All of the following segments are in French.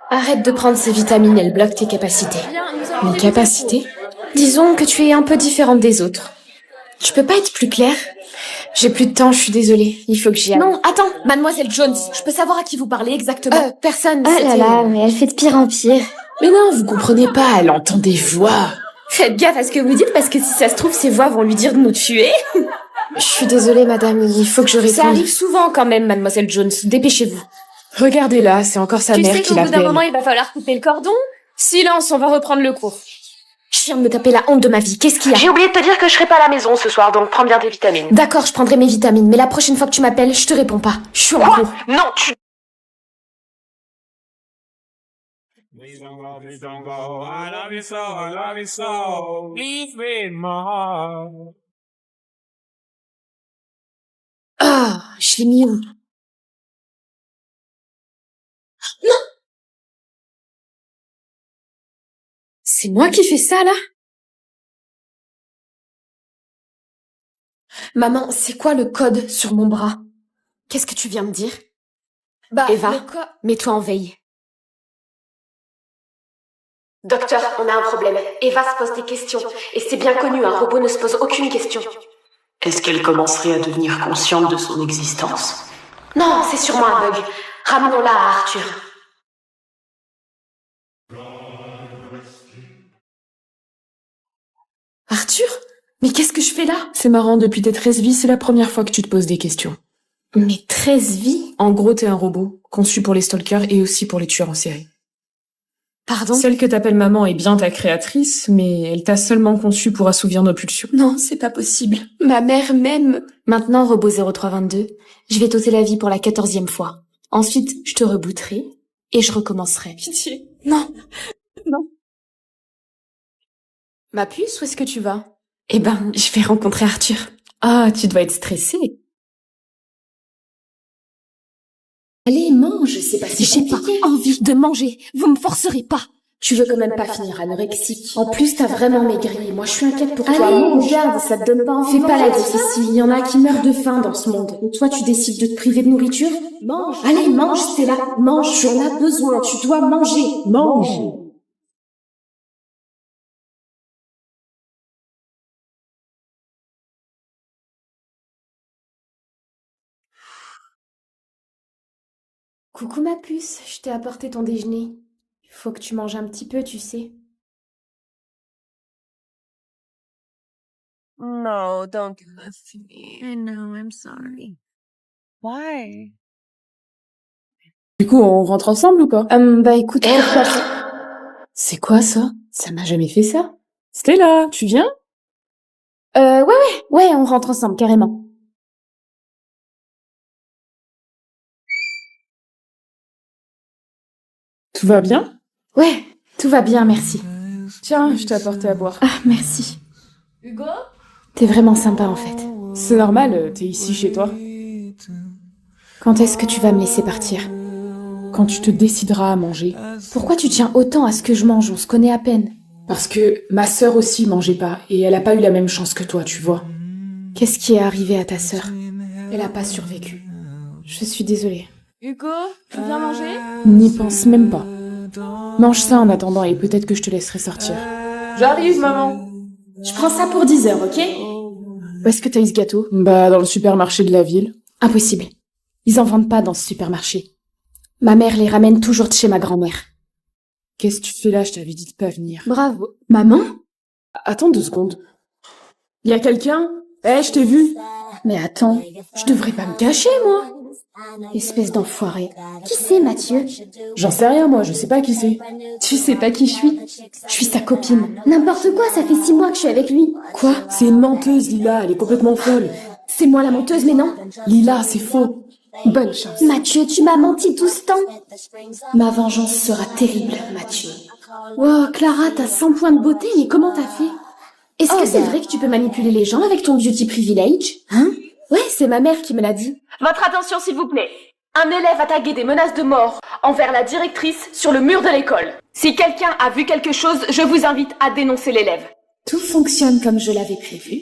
Arrête de prendre ces vitamines, elles bloquent tes capacités. Mes capacités? Disons que tu es un peu différente des autres. Tu peux pas être plus claire? J'ai plus de temps, je suis désolée. Il faut que j'y aille. Non, attends, mademoiselle Jones, je peux savoir à qui vous parlez exactement? Personne, Oh c'était... là là, mais elle fait de pire en pire. Mais non, vous comprenez pas, elle entend des voix. Faites gaffe à ce que vous dites, parce que si ça se trouve, ces voix vont lui dire de nous tuer. Je suis désolée, madame, il faut que je réponde. Ça arrive souvent quand même, mademoiselle Jones, dépêchez-vous. Regardez-là, c'est encore sa Tu mère sais qui qu'au bout d'un l'appelle. moment, il va falloir couper le cordon? Silence, on va reprendre le cours. Je viens de me taper la honte de ma vie, qu'est-ce qu'il y a? J'ai oublié de te dire que je serai pas à la maison ce soir, donc prends bien tes vitamines. D'accord, je prendrai mes vitamines, mais la prochaine fois que tu m'appelles, je te réponds pas. Je suis en Quoi? cours. Non, tu... Please don't go. I love you so, I love you so. Please read my heart. Ah, je l'ai mis où? C'est moi qui fais ça, là? Maman, c'est quoi le code sur mon bras? Qu'est-ce que tu viens de dire? Eva, le co- mets-toi en veille. Docteur, on a un problème. Eva se pose des questions. Et c'est bien connu, un robot ne se pose aucune question. Est-ce qu'elle commencerait à devenir consciente de son existence? Non, c'est sûrement un bug. Ramenons-la à Arthur. Arthur? Mais qu'est-ce que je fais là? C'est marrant, depuis tes 13 vies, c'est la première fois que tu te poses des questions. Mes 13 vies? En gros, t'es un robot, conçu pour les stalkers et aussi pour les tueurs en série. Pardon? Celle que t'appelles maman est bien ta créatrice, mais elle t'a seulement conçu pour assouvir nos pulsions. Non, c'est pas possible. Ma mère m'aime. Maintenant, robot 0322, je vais t'ôter la vie pour la 14e fois. Ensuite, je te rebooterai et je recommencerai. Pitié. Non. Ma puce, où est-ce que tu vas? Eh ben, je vais rencontrer Arthur. Ah, tu dois être stressée. Allez, mange, c'est pas si J'ai compliqué. pas envie de manger. Vous me forcerez pas. Tu veux quand même pas finir anorexique. En plus, t'as vraiment maigri. Moi, je suis inquiète pour toi. Allez, Mange. regarde, ça te donne pas envie. Fais de pas la manger. difficile. Il y en a qui meurent de faim dans ce monde. Et toi, tu décides de te priver de nourriture? Mange. Allez, mange, Stella. Mange, tu en as besoin. Tu dois manger. Mange. Coucou ma puce, je t'ai apporté ton déjeuner. Il faut que tu manges un petit peu, tu sais. No, don't do this to me. I know, I'm sorry. Why? Du coup, on rentre ensemble ou pas? Bah écoute, pourquoi pas? C'est quoi ça? Ça m'a jamais fait ça. Stella, tu viens? Ouais, on rentre ensemble, carrément. Tout va bien? Ouais, tout va bien, merci. Tiens, je t'ai apporté à boire. Ah, merci. Hugo? T'es vraiment sympa, en fait. C'est normal, t'es ici chez toi. Quand est-ce que tu vas me laisser partir? Quand tu te décideras à manger. Pourquoi tu tiens autant à ce que je mange? On se connaît à peine. Parce que ma sœur aussi mangeait pas, et elle a pas eu la même chance que toi, tu vois. Qu'est-ce qui est arrivé à ta sœur? Elle a pas survécu. Je suis désolée. Hugo? Tu viens manger? N'y pense même pas. Mange ça en attendant, et peut-être que je te laisserai sortir. J'arrive, maman! Je prends ça pour 10 heures, ok? Où est-ce que t'as eu ce gâteau? Bah, dans le supermarché de la ville. Impossible. Ils en vendent pas dans ce supermarché. Ma mère les ramène toujours de chez ma grand-mère. Qu'est-ce que tu fais là? Je t'avais dit de pas venir. Bravo. Maman? Attends 2 secondes. Y a quelqu'un? Je t'ai vu. Mais attends, je devrais pas me cacher, moi. Espèce d'enfoiré. Qui c'est, Mathieu? J'en sais rien, moi, je sais pas qui c'est. Tu sais pas qui je suis? Je suis sa copine. N'importe quoi, ça fait 6 mois que je suis avec lui. Quoi? C'est une menteuse, Lila, elle est complètement folle. C'est moi la menteuse, mais non. Lila, c'est faux. Bonne chance. Mathieu, tu m'as menti tout ce temps. Ma vengeance sera terrible, Mathieu. Wow, Clara, t'as 100 points de beauté, mais comment t'as fait? Est-ce que c'est vrai que tu peux manipuler les gens avec ton beauty privilege? Hein? Ouais, c'est ma mère qui me l'a dit. Votre attention, s'il vous plaît. Un élève a tagué des menaces de mort envers la directrice sur le mur de l'école. Si quelqu'un a vu quelque chose, je vous invite à dénoncer l'élève. Tout fonctionne comme je l'avais prévu.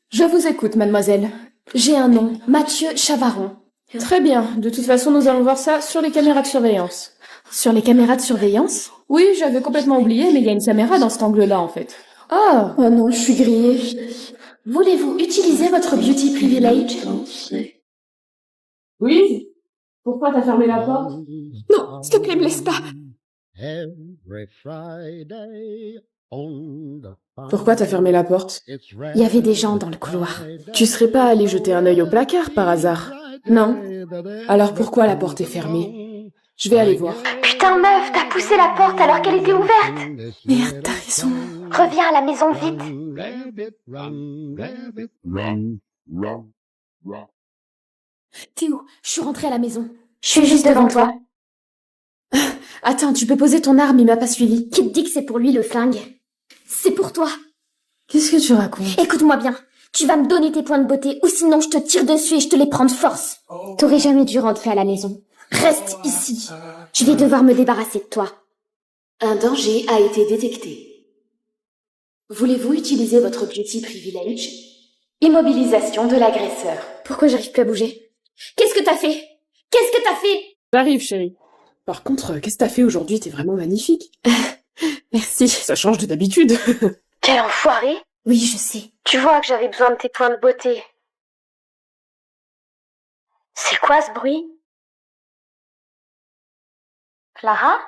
Je vous écoute, mademoiselle. J'ai un nom, Mathieu Chavaron. Très bien, de toute façon, nous allons voir ça sur les caméras de surveillance. Sur les caméras de surveillance? Oui, j'avais complètement oublié, mais il y a une caméra dans cet angle-là, en fait. Oh, oh non, je suis grillée. Voulez-vous utiliser votre beauty privilege? Oui? Pourquoi t'as fermé la porte? Non, s'il te plaît, me laisse pas. Pourquoi t'as fermé la porte? Il y avait des gens dans le couloir. Tu serais pas allé jeter un œil au placard, par hasard? Non. Alors pourquoi la porte est fermée? Je vais aller voir. Putain, meuf, t'as poussé la porte alors qu'elle était ouverte. Merde, t'as raison. Reviens à la maison vite. Théo, je suis rentrée à la maison. Je suis juste devant toi. Attends, tu peux poser ton arme, il m'a pas suivi. Qui te dit que c'est pour lui le flingue? C'est pour toi. Qu'est-ce que tu racontes? Écoute-moi bien. Tu vas me donner tes points de beauté ou sinon je te tire dessus et je te les prends de force. T'aurais jamais dû rentrer à la maison. Reste ici. Je vais devoir me débarrasser de toi. Un danger a été détecté. Voulez-vous utiliser votre beauty privilege? Immobilisation de l'agresseur. Pourquoi j'arrive plus à bouger? Qu'est-ce que t'as fait? Qu'est-ce que t'as fait? J'arrive, chérie. Par contre, qu'est-ce que t'as fait aujourd'hui? T'es vraiment magnifique. Merci. Ça change de d'habitude. Quel enfoiré. Oui, je sais. Tu vois que j'avais besoin de tes points de beauté. C'est quoi ce bruit? Clara?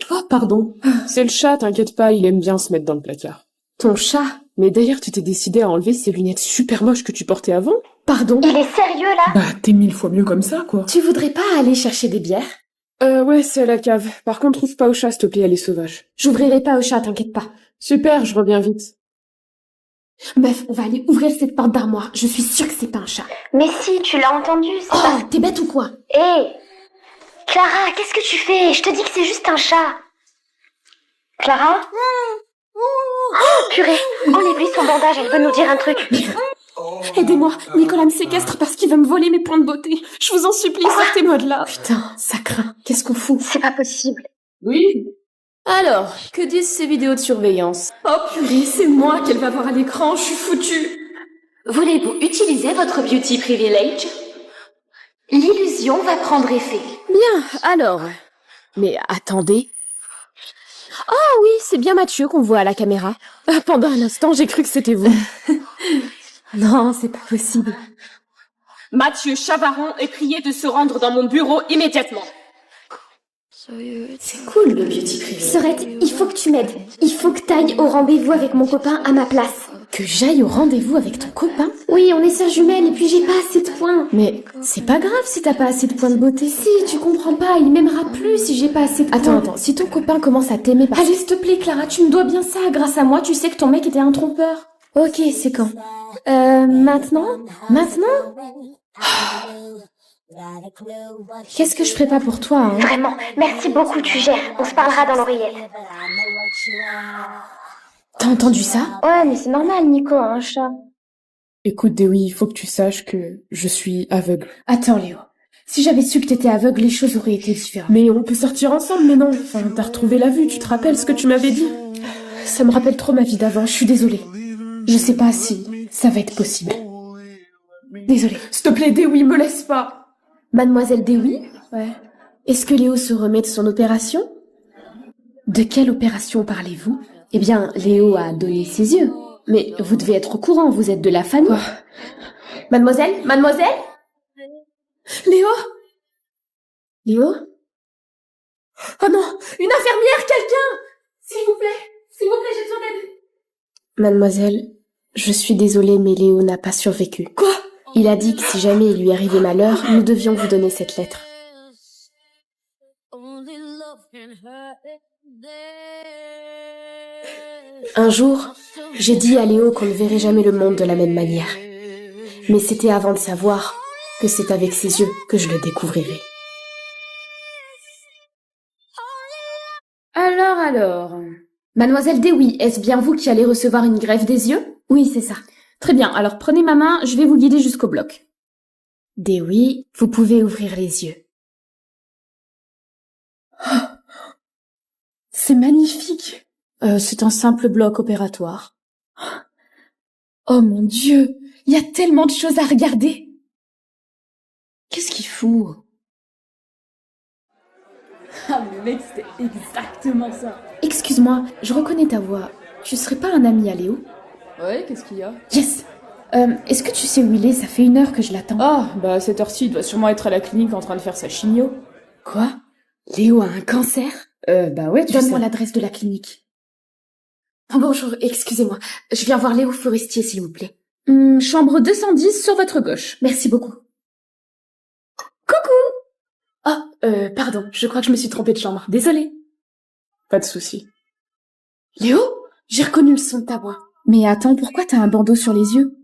Oh, pardon. C'est le chat, t'inquiète pas, il aime bien se mettre dans le placard. Ton chat? Mais d'ailleurs, tu t'es décidé à enlever ces lunettes super moches que tu portais avant? Pardon? Il est sérieux là? Bah, t'es 1000 fois mieux comme ça, quoi. Tu voudrais pas aller chercher des bières? Ouais, c'est à la cave. Par contre, trouve pas au chat, s'il te plaît, elle est sauvage. J'ouvrirai pas au chat, t'inquiète pas. Super, je reviens vite. Meuf, on va aller ouvrir cette porte d'armoire. Je suis sûre que c'est pas un chat. Mais si, tu l'as entendu, c'est pas... Oh, t'es bête ou quoi? Hé Clara, qu'est-ce que tu fais? Je te dis que c'est juste un chat. Clara? Oh, purée, enlève-lui son bandage, elle veut nous dire un truc. Aidez-moi, Nicolas me séquestre parce qu'il veut me voler mes points de beauté. Je vous en supplie, sortez-moi de là. Putain, ça craint. Qu'est-ce qu'on fout? C'est pas possible. Oui? Alors, que disent ces vidéos de surveillance? Oh purée, c'est moi qu'elle va voir à l'écran, je suis foutue. Voulez-vous utiliser votre beauty privilege? L'illusion va prendre effet. Bien, alors. Mais attendez. Oh oui, c'est bien Mathieu qu'on voit à la caméra. Pendant un instant, j'ai cru que c'était vous. Non, c'est pas possible. Mathieu Chavaron est prié de se rendre dans mon bureau immédiatement. C'est cool le beauty privilege. Sorette, il faut que tu m'aides. Il faut que t'ailles au rendez-vous avec mon copain à ma place. Que j'aille au rendez-vous avec ton copain? Oui, on est sœurs jumelles et puis j'ai pas assez de points. Mais c'est pas grave si t'as pas assez de points de beauté. Si, tu comprends pas, il m'aimera plus si j'ai pas assez de points. Attends, si ton copain commence à t'aimer parce... Allez, s'il te plaît, Clara, tu me dois bien ça. Grâce à moi, tu sais que ton mec était un trompeur. Ok, c'est quand? Maintenant? Maintenant? Qu'est-ce que je ferais pas pour toi, hein? Vraiment, merci beaucoup, tu gères. On se parlera dans l'oreillette. T'as entendu ça? Ouais, mais c'est normal, Nico a un chat. Écoute, Dewey, il faut que tu saches que je suis aveugle. Attends, Léo. Si j'avais su que t'étais aveugle, les choses auraient été différentes. Mais on peut sortir ensemble, mais non. Enfin, t'as retrouvé la vue, tu te rappelles ce que tu m'avais dit? Ça me rappelle trop ma vie d'avant, je suis désolée. Je sais pas si ça va être possible. Désolée. S'il te plaît, Dewey, me laisse pas. Mademoiselle Dewey? Ouais. Est-ce que Léo se remet de son opération? De quelle opération parlez-vous? Eh bien, Léo a donné ses yeux. Mais vous devez être au courant, vous êtes de la famille. Quoi? Mademoiselle? Mademoiselle? Léo? Léo? Oh non! Une infirmière, quelqu'un! S'il vous plaît, j'ai besoin d'aide. Mademoiselle, je suis désolée, mais Léo n'a pas survécu. Quoi? Il a dit que si jamais il lui arrivait malheur, nous devions vous donner cette lettre. Un jour, j'ai dit à Léo qu'on ne verrait jamais le monde de la même manière. Mais c'était avant de savoir que c'est avec ses yeux que je le découvrirai. Alors... Mademoiselle Dewey, est-ce bien vous qui allez recevoir une greffe des yeux? Oui, c'est ça. Très bien, alors prenez ma main, je vais vous guider jusqu'au bloc. Dewey, vous pouvez ouvrir les yeux. Oh, c'est magnifique. C'est un simple bloc opératoire. Oh mon Dieu, il y a tellement de choses à regarder. Qu'est-ce qu'il fout? Ah, mais mec, c'était exactement ça. Excuse-moi, je reconnais ta voix. Tu serais pas un ami à Léo? Ouais, qu'est-ce qu'il y a? Yes. Est-ce que tu sais où il est? Ça fait 1 heure que je l'attends. Ah, bah à cette heure-ci, il doit sûrement être à la clinique en train de faire sa chimio. Quoi? Léo a un cancer? Bah ouais, tu Donne-moi sais. l'adresse de la clinique. Oh, bonjour, excusez-moi. Je viens voir Léo Forestier, s'il vous plaît. Chambre 210 sur votre gauche. Merci beaucoup. Oh, pardon, je crois que je me suis trompée de chambre. Désolée. Pas de souci. Léo? J'ai reconnu le son de ta voix. Mais attends, pourquoi t'as un bandeau sur les yeux?